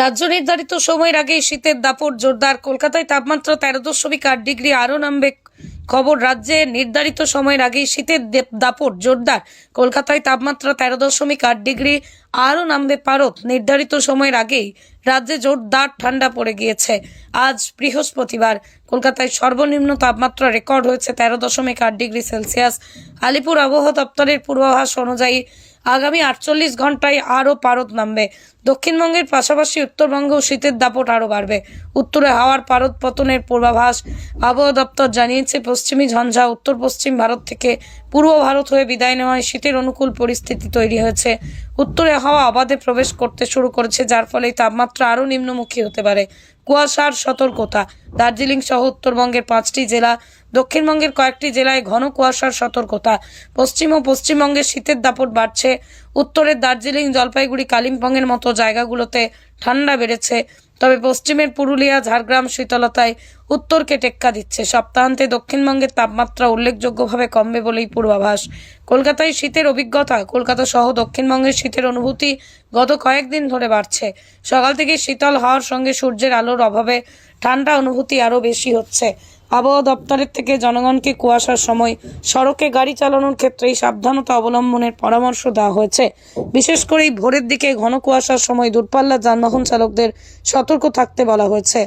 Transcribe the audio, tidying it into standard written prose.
রাজ্য নির্ধারিত সময়ের আগেই শীতের দাপট জোরদার। কলকাতায় তাপমাত্রা 13.8 ডিগ্রি আরও নামবে খবর। রাজ্যে নির্ধারিত সময়ের আগেই শীতের দাপট জোরদার। কলকাতায় তাপমাত্রা 13.8 ডিগ্রি আরও নামবে পারদ। নির্ধারিত সময়ের আগেই রাজ্যে জোরদার ঠান্ডা পড়ে গিয়েছে। আজ বৃহস্পতিবার কলকাতায় সর্বনিম্ন তাপমাত্রা রেকর্ড হয়েছে 13.8 ডিগ্রি সেলসিয়াস। আলিপুর আবহাওয়া দপ্তরের পূর্বাভাস অনুযায়ী আগামী 48 ঘন্টায় আরও পারদ নামবে। দক্ষিণবঙ্গের পাশাপাশি উত্তরবঙ্গেও শীতের দাপট আরও বাড়বে। উত্তরে হাওয়ার পারদ পতনের পূর্বাভাস আবহাওয়া দপ্তর জানিয়েছে। পশ্চিমী ঝঞ্ঝা উত্তর পশ্চিম ভারত থেকে পূর্ব ভারত হয়ে বিদায় নেওয়ায় শীতের অনুকূল পরিস্থিতি তৈরি হয়েছে। উত্তরে হাওয়া অবাধে প্রবেশ করতে শুরু করেছে, যার ফলে তাপমাত্রা আরও নিম্নমুখী হতে পারে। কুয়াশার সতর্কতা। দার্জিলিং সহ উত্তরবঙ্গের 5টি জেলা, দক্ষিণবঙ্গের কয়েকটি জেলায় ঘন কুয়াশার সতর্কতা। পশ্চিম ও পশ্চিমবঙ্গে শীতের দাপট বাড়ছে। উত্তরের দার্জিলিং, জলপাইগুড়ি, কালিম্পংয়ের মতো জায়গাগুলোতে ঠান্ডা বেড়েছে, তবে পশ্চিমের পুরুলিয়া, ঝাড়গ্রাম শীতলতায় উত্তরকে টেক্কা দিচ্ছে। সপ্তাহান্তে দক্ষিণবঙ্গের তাপমাত্রা উল্লেখযোগ্যভাবে কমবে বলেই পূর্বাভাস। কলকাতায় শীতের অভিজ্ঞতা। কলকাতা সহ দক্ষিণবঙ্গের শীতের অনুভূতি গত কয়েকদিন ধরে বাড়ছে। সকাল থেকে শীতল হওয়ার সঙ্গে সূর্যের আলোর অভাবে ঠান্ডা অনুভূতি আরও বেশি হচ্ছে। আবহাওয়া দপ্তরের থেকে জনগণকে কুয়াশার সময় সড়কে গাড়ি চালানোর ক্ষেত্রেই সাবধানতা অবলম্বনের পরামর্শ দেওয়া হয়েছে। বিশেষ করে ভোরের দিকে ঘন কুয়াশার সময় দূরপাল্লার যানবাহন চালকদের সতর্ক থাকতে বলা হয়েছে।